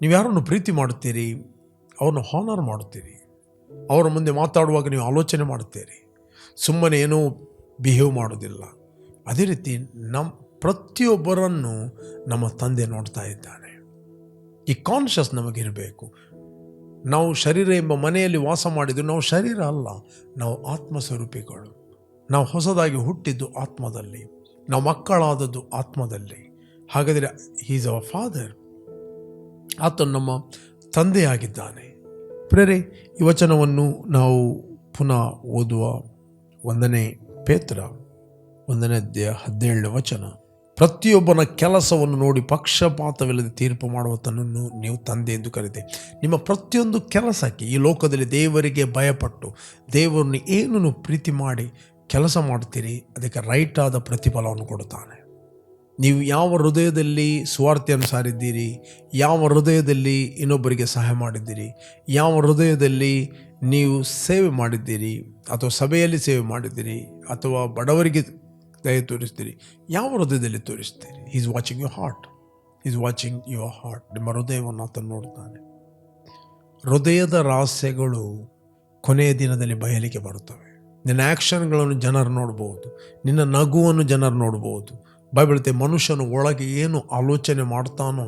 ನೀವು ಯಾರನ್ನು ಪ್ರೀತಿ ಮಾಡುತ್ತೀರಿ, ಅವ್ರನ್ನ ಹಾನರ್ ಮಾಡುತ್ತೀರಿ. ಅವರ ಮುಂದೆ ಮಾತಾಡುವಾಗ ನೀವು ಆಲೋಚನೆ ಮಾಡುತ್ತೀರಿ, ಸುಮ್ಮನೆ ಏನೂ ಬಿಹೇವ್ ಮಾಡೋದಿಲ್ಲ. ಅದೇ ರೀತಿ ಪ್ರತಿಯೊಬ್ಬರನ್ನು ನಮ್ಮ ತಂದೆ ನೋಡ್ತಾ ಇದ್ದಾನೆ. ಈ ಕಾನ್ಷಿಯಸ್ ನಮಗಿರಬೇಕು. ನಾವು ಶರೀರ ಎಂಬ ಮನೆಯಲ್ಲಿ ವಾಸ ಮಾಡಿದ್ದು, ನಾವು ಶರೀರ ಅಲ್ಲ, ನಾವು ಆತ್ಮಸ್ವರೂಪಿಗಳು. ನಾವು ಹೊಸದಾಗಿ ಹುಟ್ಟಿದ್ದು ಆತ್ಮದಲ್ಲಿ, ನಾವು ಮಕ್ಕಳಾದದ್ದು ಆತ್ಮದಲ್ಲಿ. ಹಾಗಾದರೆ ಹಿ ಈಸ್ ಅವರ್ ಫಾದರ್. ಆತನು ನಮ್ಮ ತಂದೆಯಾಗಿದ್ದಾನೆ. ಪ್ರೇರೆ, ಈ ವಚನವನ್ನು ನಾವು ಪುನಃ ಓದುವ. 1 ಪೇತ್ರ 1:17. ಪ್ರತಿಯೊಬ್ಬನ ಕೆಲಸವನ್ನು ನೋಡಿ ಪಕ್ಷಪಾತವಿಲ್ಲದೆ ತೀರ್ಪು ಮಾಡುವತನನ್ನು ನೀವು ತಂದೆ ಎಂದು ಕರೀತೆ. ನಿಮ್ಮ ಪ್ರತಿಯೊಂದು ಕೆಲಸಕ್ಕೆ ಈ ಲೋಕದಲ್ಲಿ ದೇವರಿಗೆ ಭಯಪಟ್ಟು ದೇವರನ್ನು ಏನನ್ನು ಪ್ರೀತಿ ಮಾಡಿ ಕೆಲಸ ಮಾಡ್ತೀರಿ, ಅದಕ್ಕೆ ರೈಟ್ ಆದ ಪ್ರತಿಫಲವನ್ನು ಕೊಡುತ್ತಾನೆ. ನೀವು ಯಾವ ಹೃದಯದಲ್ಲಿ ಸುವಾರ್ತೆಯನ್ನು ಸಾರಿದ್ದೀರಿ, ಯಾವ ಹೃದಯದಲ್ಲಿ ಇನ್ನೊಬ್ಬರಿಗೆ ಸಹಾಯ ಮಾಡಿದ್ದೀರಿ, ಯಾವ ಹೃದಯದಲ್ಲಿ ನೀವು ಸೇವೆ ಮಾಡಿದ್ದೀರಿ, ಅಥವಾ ಸಭೆಯಲ್ಲಿ ಸೇವೆ ಮಾಡಿದ್ದೀರಿ, ಅಥವಾ ಬಡವರಿಗೆ ದಯ ತೋರಿಸ್ತೀರಿ, ಯಾವ ಹೃದಯದಲ್ಲಿ ತೋರಿಸ್ತೀರಿ. Is watching your heart. Is watching your heart. ನಿಮ್ಮ ಹೃದಯವನ್ನು ಆತನು ನೋಡ್ತಾನೆ. ಹೃದಯದ ರಹಸ್ಯಗಳು ಕೊನೆಯ ದಿನದಲ್ಲಿ ಬಯಲಿಗೆ ಬರುತ್ತವೆ. ನಿನ್ನ ಆ್ಯಕ್ಷನ್ಗಳನ್ನು ಜನರು ನೋಡ್ಬೋದು, ನಿನ್ನ ನಗುವನ್ನು ಜನರು ನೋಡ್ಬೋದು. ಬೈಬಲ್ ಹೇಳುತ್ತೆ, ಮನುಷ್ಯನು ಒಳಗೆ ಏನು ಆಲೋಚನೆ ಮಾಡ್ತಾನೋ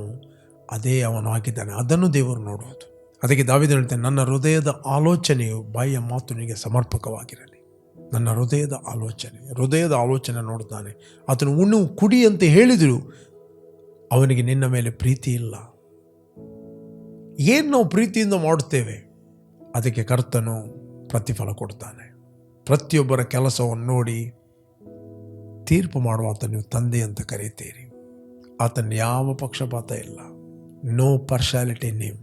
ಅದೇ ಅವನು ಆಗಿದ್ದಾನೆ, ಅದನ್ನು ದೇವರು ನೋಡುವುದು. ಅದಕ್ಕೆ ದಾವೀದನು ಹೇಳ್ತಾನೆ, ನನ್ನ ಹೃದಯದ ಆಲೋಚನೆಯು ಬಾಯಿಯ ಮಾತುನಿಗೆ ಸಮರ್ಪಕವಾಗಿರಲಿ. ನನ್ನ ಹೃದಯದ ಆಲೋಚನೆ ನೋಡ್ತಾನೆ. ಆತನು ಉಣ್ಣು ಕುಡಿ ಅಂತ ಹೇಳಿದರು, ಅವನಿಗೆ ನಿನ್ನ ಮೇಲೆ ಪ್ರೀತಿ ಇಲ್ಲ. ಏನು ನಾವು ಪ್ರೀತಿಯಿಂದ ಮಾಡುತ್ತೇವೆ ಅದಕ್ಕೆ ಕರ್ತನು ಪ್ರತಿಫಲ ಕೊಡ್ತಾನೆ. ಪ್ರತಿಯೊಬ್ಬರ ಕೆಲಸವನ್ನು ನೋಡಿ ತೀರ್ಪು ಮಾಡುವ ಆತನು ತಂದೆ ಅಂತ ಕರೀತೀರಿ. ಆತನ ಯಾವ ಪಕ್ಷಪಾತ ಇಲ್ಲ. No partiality in him.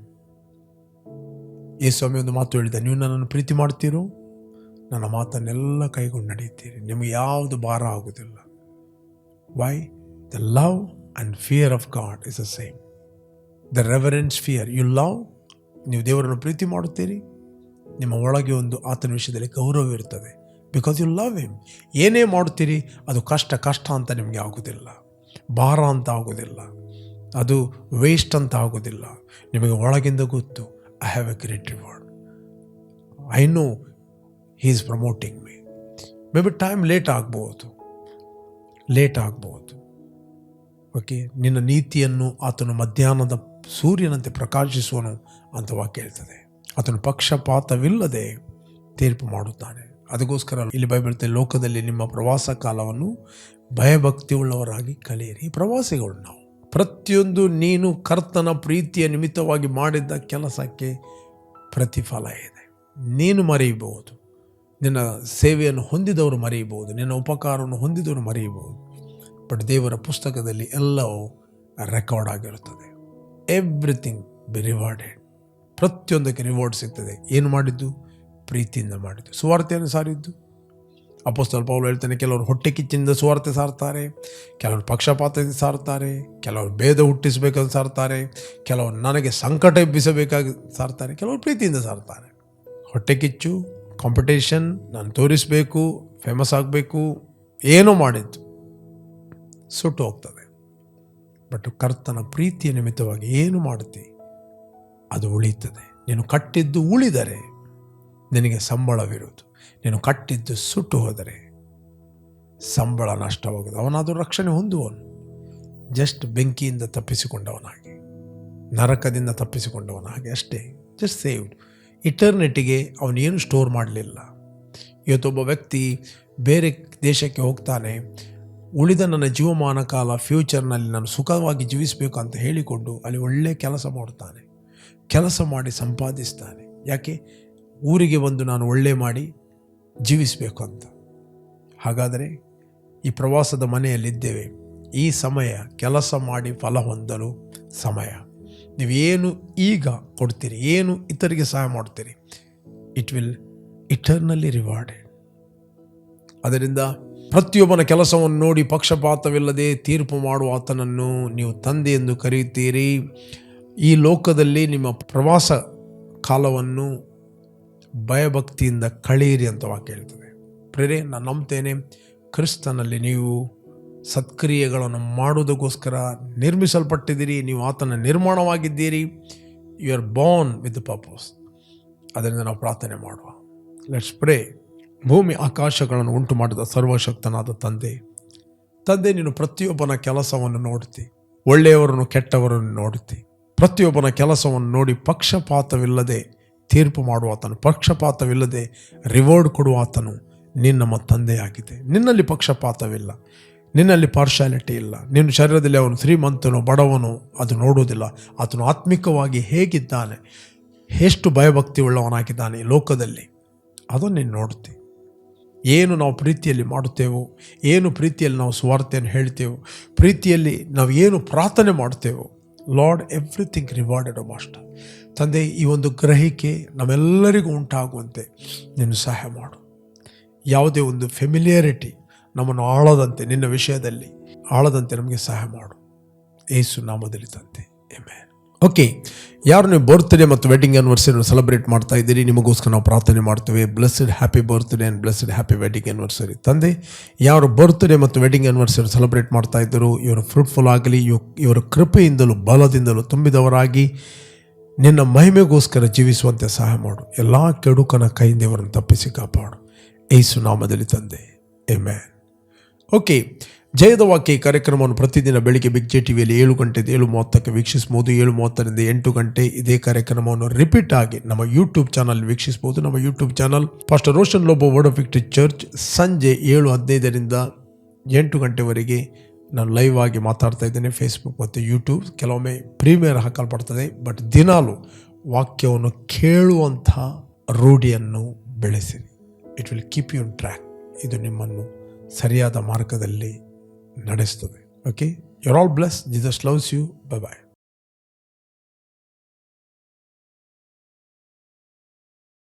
ಯೇಸುಸ್ವಾಮಿ ಒಂದು ಮಾತು ಹೇಳಿದ, ನೀವು ನನ್ನನ್ನು ಪ್ರೀತಿ ಮಾಡ್ತೀರೋ ನನ್ನ ಮಾತನ್ನೆಲ್ಲ ಕೈಗೊಂಡು ನಡೆಯುತ್ತೀರಿ, ನಿಮಗೆ ಯಾವುದು ಭಾರ ಆಗುವುದಿಲ್ಲ. Why? The love and fear of God is the same. The reverence fear, you love, ನೀವು ದೇವರನ್ನು ಪ್ರೀತಿ ಮಾಡುತ್ತೀರಿ, ನಿಮ್ಮ ಒಳಗೆ ಒಂದು ಆತನ ವಿಷಯದಲ್ಲಿ ಗೌರವ ಇರ್ತದೆ. Because you love him. ಏನೇ ಮಾಡುತ್ತೀರಿ ಅದು ಕಷ್ಟ ಅಂತ ನಿಮಗೆ ಆಗೋದಿಲ್ಲ, ಭಾರ ಅಂತ ಆಗೋದಿಲ್ಲ, ಅದು ವೇಸ್ಟ್ ಅಂತ ಆಗೋದಿಲ್ಲ. ನಿಮಗೆ ಒಳಗಿಂದ ಗೊತ್ತು, I have A great reward, I know he is promoting me. May be time late ಆಗ್ಬೋದು. ಓಕೆ, ನಿನ್ನ ನೀತಿಯನ್ನು ಆತನು ಮಧ್ಯಾಹ್ನದ ಸೂರ್ಯನಂತೆ ಪ್ರಕಾಶಿಸುವನು ಅಂತ ವಾಕ್ಯ ಹೇಳ್ತದೆ. ಆತನು ಪಕ್ಷಪಾತವಿಲ್ಲದೆ ತೀರ್ಪು ಮಾಡುತ್ತಾನೆ. ಅದಕ್ಕೋಸ್ಕರ ಇಲ್ಲಿ ಬೈಬಲ್ ಲೋಕದಲ್ಲಿ ನಿಮ್ಮ ಪ್ರವಾಸ ಕಾಲವನ್ನು ಭಯಭಕ್ತಿಯುಳ್ಳವರಾಗಿ ಕಳೆಯಿರಿ. ಪ್ರವಾಸಿಗಳು ನಾವು. ಪ್ರತಿಯೊಂದು ನೀನು ಕರ್ತನ ಪ್ರೀತಿಯ ನಿಮಿತ್ತವಾಗಿ ಮಾಡಿದ್ದ ಕೆಲಸಕ್ಕೆ ಪ್ರತಿಫಲ ಇದೆ. ನೀನು ಮರೆಯಬಹುದು, ನಿನ್ನ ಸೇವೆಯನ್ನು ಹೊಂದಿದವರು ಮರೆಯಬಹುದು, ನಿನ್ನ ಉಪಕಾರವನ್ನು ಹೊಂದಿದವರು ಮರೆಯಬಹುದು. ಬಟ್ ದೇವರ ಪುಸ್ತಕದಲ್ಲಿ ಎಲ್ಲವೂ ರೆಕಾರ್ಡ್ ಆಗಿರುತ್ತದೆ. Everything be rewarded. ಪ್ರತಿಯೊಂದಕ್ಕೆ ರಿವಾರ್ಡ್ ಸಿಗ್ತದೆ. ಏನು ಮಾಡಿದ್ದು? ಪ್ರೀತಿಯಿಂದ ಮಾಡಿದ್ದು. ಸುವಾರ್ತೆಯನ್ನು ಸಾರಿದ್ದು. ಅಪೊಸ್ತಲ ಪೌಲ ಹೇಳ್ತಾನೆ, ಕೆಲವರು ಹೊಟ್ಟೆ ಕಿಚ್ಚಿನಿಂದ ಸುವಾರ್ತೆ ಸಾರ್ತಾರೆ, ಕೆಲವರು ಪಕ್ಷಪಾತದಿಂದ ಸಾರ್ತಾರೆ, ಕೆಲವರು ಭೇದ ಹುಟ್ಟಿಸಬೇಕಂತ ಸಾರ್ತಾರೆ, ಕೆಲವರು ನನಗೆ ಸಂಕಟ ಎಬ್ಬಿಸಬೇಕಾಗಿ ಸಾರ್ತಾರೆ, ಕೆಲವರು ಪ್ರೀತಿಯಿಂದ ಸಾರ್ತಾರೆ. ಹೊಟ್ಟೆ ಕಿಚ್ಚು, ಕಾಂಪಿಟೇಷನ್, ನಾನು ತೋರಿಸಬೇಕು, ಫೇಮಸ್ ಆಗಬೇಕು, ಏನೋ ಮಾಡಿದ್ದು ಸುಟ್ಟು ಹೋಗ್ತದೆ. ಬಟ್ ಕರ್ತನ ಪ್ರೀತಿಯ ನಿಮಿತ್ತವಾಗಿ ಏನು ಮಾಡುತ್ತಿ ಅದು ಉಳಿಯುತ್ತದೆ. ನೀನು ಕಟ್ಟಿದ್ದು ಉಳಿದರೆ ನಿನಗೆ ಸಂಬಳವಿರುವುದು. ನೀನು ಕಟ್ಟಿದ್ದು ಸುಟ್ಟು ಹೋದರೆ ಸಂಬಳ ನಷ್ಟವಾಗುವುದು. ಅವನಾದರೂ ರಕ್ಷಣೆ ಹೊಂದುವನು. ಜಸ್ಟ್ ಬೆಂಕಿಯಿಂದ ತಪ್ಪಿಸಿಕೊಂಡವನಾಗಿ, ನರಕದಿಂದ ತಪ್ಪಿಸಿಕೊಂಡವನಾಗಿ ಅಷ್ಟೇ. Just saved. ಇಟರ್ನಿಟಿಗೆ ಅವನೇನು ಸ್ಟೋರ್ ಮಾಡಲಿಲ್ಲ. ಇವತ್ತೊಬ್ಬ ವ್ಯಕ್ತಿ ಬೇರೆ ದೇಶಕ್ಕೆ ಹೋಗ್ತಾನೆ, ಉಳಿದ ನನ್ನ ಜೀವಮಾನ ಕಾಲ ಫ್ಯೂಚರ್ನಲ್ಲಿ ನಾನು ಸುಖವಾಗಿ ಜೀವಿಸಬೇಕು ಅಂತ ಹೇಳಿಕೊಂಡು ಅಲ್ಲಿ ಒಳ್ಳೆ ಕೆಲಸ ಮಾಡುತ್ತಾನೆ, ಕೆಲಸ ಮಾಡಿ ಸಂಪಾದಿಸ್ತಾನೆ. ಯಾಕೆ? ಊರಿಗೆ ಬಂದು ನಾನು ಒಳ್ಳೆ ಮಾಡಿ ಜೀವಿಸಬೇಕು ಅಂತ. ಹಾಗಾದರೆ ಈ ಪ್ರವಾಸದ ಮನೆಯಲ್ಲಿದ್ದೇವೆ. ಈ ಸಮಯ ಕೆಲಸ ಮಾಡಿ ಫಲ ಹೊಂದಲು ಸಮಯ. ನೀವೇನು ಈಗ ಕೊಡ್ತೀರಿ, ಏನು ಇತರಿಗೆ ಸಹಾಯ ಮಾಡ್ತೀರಿ, ಇಟ್ ವಿಲ್ ಇಟರ್ನಲಿ ರಿವಾರ್ಡೆಡ್. ಅದರಿಂದ ಪ್ರತಿಯೊಬ್ಬನ ಕೆಲಸವನ್ನು ನೋಡಿ ಪಕ್ಷಪಾತವಿಲ್ಲದೆ ತೀರ್ಪು ಮಾಡುವ ಆತನನ್ನು ನೀವು ತಂದೆ ಎಂದು ಕರೆಯುತ್ತೀರಿ. ಈ ಲೋಕದಲ್ಲಿ ನಿಮ್ಮ ಪ್ರವಾಸ ಕಾಲವನ್ನು ಭಯಭಕ್ತಿಯಿಂದ ಕಳೆಯಿರಿ ಅಂತ ವಾಕ್ಯ ಹೇಳ್ತದೆ. ಪ್ರೇರೆ, ನಾನು ನಂಬ್ತೇನೆ ಕ್ರಿಸ್ತನಲ್ಲಿ ನೀವು ಸತ್ಕ್ರಿಯೆಗಳನ್ನು ಮಾಡುವುದಕ್ಕೋಸ್ಕರ ನಿರ್ಮಿಸಲ್ಪಟ್ಟಿದ್ದೀರಿ. ನೀವು ಆತನ ನಿರ್ಮಾಣವಾಗಿದ್ದೀರಿ. You are born with purpose. ಅದರಿಂದ ನಾವು ಪ್ರಾರ್ಥನೆ ಮಾಡುವ. Let's pray. ಭೂಮಿ ಆಕಾಶಗಳನ್ನು ಉಂಟು ಮಾಡಿದ ಸರ್ವಶಕ್ತನಾದ ತಂದೆ, ನೀನು ಪ್ರತಿಯೊಬ್ಬನ ಕೆಲಸವನ್ನು ನೋಡ್ತಿ, ಒಳ್ಳೆಯವರನ್ನು ಕೆಟ್ಟವರನ್ನು ನೋಡ್ತಿ. ಪ್ರತಿಯೊಬ್ಬನ ಕೆಲಸವನ್ನು ನೋಡಿ ಪಕ್ಷಪಾತವಿಲ್ಲದೆ ತೀರ್ಪು ಮಾಡುವ ಆತನು, ಪಕ್ಷಪಾತವಿಲ್ಲದೆ ರಿವಾರ್ಡ್ ಕೊಡುವ ಆತನು ನಮ್ಮ ತಂದೆಯಾಗಿದೆ. ನಿನ್ನಲ್ಲಿ ಪಕ್ಷಪಾತವಿಲ್ಲ, ನಿನ್ನಲ್ಲಿ ಪಾರ್ಶಾಲಿಟಿ ಇಲ್ಲ. ನಿನ್ನ ಶರೀರದಲ್ಲಿ ಅವನು ಶ್ರೀಮಂತನೋ ಬಡವನೋ ಅದು ನೋಡುವುದಿಲ್ಲ. ಆತನು ಆತ್ಮಿಕವಾಗಿ ಹೇಗಿದ್ದಾನೆ, ಎಷ್ಟು ಭಯಭಕ್ತಿ ಉಳ್ಳವನಾಗಿದ್ದಾನೆ ಈ ಲೋಕದಲ್ಲಿ, ಅದನ್ನು ನೀನು ನೋಡ್ತಿ. ಏನು ನಾವು ಪ್ರೀತಿಯಲ್ಲಿ ಮಾಡುತ್ತೇವೋ, ಏನು ಪ್ರೀತಿಯಲ್ಲಿ ನಾವು ಸುವಾರ್ತೆಯನ್ನು ಹೇಳ್ತೇವೋ, ಪ್ರೀತಿಯಲ್ಲಿ ನಾವು ಏನು ಪ್ರಾರ್ಥನೆ ಮಾಡ್ತೇವೋ, ಲಾರ್ಡ್ ಎವ್ರಿಥಿಂಗ್ ರಿವಾರ್ಡೆಡ್ ಓ ಮಾಸ್ಟರ್. ತಂದೆ, ಈ ಒಂದು ಗ್ರಹಿಕೆ ನಮ್ಮೆಲ್ಲರಿಗೂ ಉಂಟಾಗುವಂತೆ ನೀನು ಸಹಾಯ ಮಾಡು. ಯಾವುದೇ ಒಂದು ಫೆಮಿಲಿಯಾರಿಟಿ ನಮ್ಮನ್ನು ಆಳದಂತೆ, ನಿನ್ನ ವಿಷಯದಲ್ಲಿ ಆಳದಂತೆ ನಮಗೆ ಸಹಾಯ ಮಾಡು. ಯೇಸು ನಾಮದಲ್ಲಿ ತಂದೆ, ಆಮೆನ್. ಓಕೆ, ಯಾರು ನೀವು ಬರ್ತ್ಡೇ ಮತ್ತು ವೆಡ್ಡಿಂಗ್ ಆ್ಯನಿವರ್ಸರಿಯನ್ನು ಸೆಲೆಬ್ರೇಟ್ ಮಾಡ್ತಾ ಇದ್ದೀರಿ, ನಿಮಗೋಸ್ಕರ ನಾವು ಪ್ರಾರ್ಥನೆ ಮಾಡ್ತೇವೆ. Blessed happy birthday and blessed happy wedding anniversary. ತಂದೆ, ಯಾರು ಬರ್ತ್ಡೇ ಮತ್ತು ವೆಡ್ಡಿಂಗ್ ಆ್ಯನಿವರ್ಸರಿ ಸೆಲೆಬ್ರೇಟ್ ಮಾಡ್ತಾ ಇದ್ದರು, ಇವರು ಫ್ರೂಟ್ಫುಲ್ ಆಗಲಿ, ಇವರ ಕೃಪೆಯಿಂದಲೂ ಬಲದಿಂದಲೂ ತುಂಬಿದವರಾಗಿ ನಿನ್ನ ಮಹಿಮೆಗೋಸ್ಕರ ಜೀವಿಸುವಂತೆ ಸಹಾಯ ಮಾಡು. ಎಲ್ಲ ಕೆಡುಕನ ಕೈಯಿಂದ ಇವರನ್ನು ತಪ್ಪಿಸಿ ಕಾಪಾಡು. ಯೇಸು ನಾಮದಲ್ಲಿ ತಂದೆ, ಆಮೆನ್. ಓಕೆ, ಜಯದ ವಾಕ್ಯ ಈ ಕಾರ್ಯಕ್ರಮವನ್ನು ಪ್ರತಿದಿನ ಬೆಳಿಗ್ಗೆ ಬಿಗ್ ಜೆ ಟಿವಿಯಲ್ಲಿ 7 ಗಂಟೆಯಿಂದ 7:30 ವೀಕ್ಷಿಸ್ಬೋದು. 7:30ರಿಂದ 8 ಗಂಟೆ ಇದೇ ಕಾರ್ಯಕ್ರಮವನ್ನು ರಿಪೀಟ್ ಆಗಿ ನಮ್ಮ ಯೂಟ್ಯೂಬ್ ಚಾನಲ್ ವೀಕ್ಷಿಸ್ಬೋದು. ನಮ್ಮ YouTube channel pastor Roshan Lobo word of victory church. ಸಂಜೆ 7:15ರಿಂದ 8 ಗಂಟೆವರೆಗೆ ನಾನು ಲೈವ್ ಆಗಿ ಮಾತಾಡ್ತಾ ಇದ್ದೇನೆ. ಫೇಸ್ಬುಕ್ ಮತ್ತು ಯೂಟ್ಯೂಬ್. ಕೆಲವೊಮ್ಮೆ ಪ್ರೀಮಿಯರ್ ಹಾಕಲ್ಪಡ್ತದೆ. ಬಟ್ ದಿನಾಲು ವಾಕ್ಯವನ್ನು ಕೇಳುವಂಥ ರೂಢಿಯನ್ನು ಬೆಳೆಸಿರಿ. It will keep you on track. ಇದು ನಿಮ್ಮನ್ನು ಸರಿಯಾದ ಮಾರ್ಗದಲ್ಲಿ ನಡೆಸ್ತದೆ. Okay, you are all bless. Jesus loves you. Bye bye.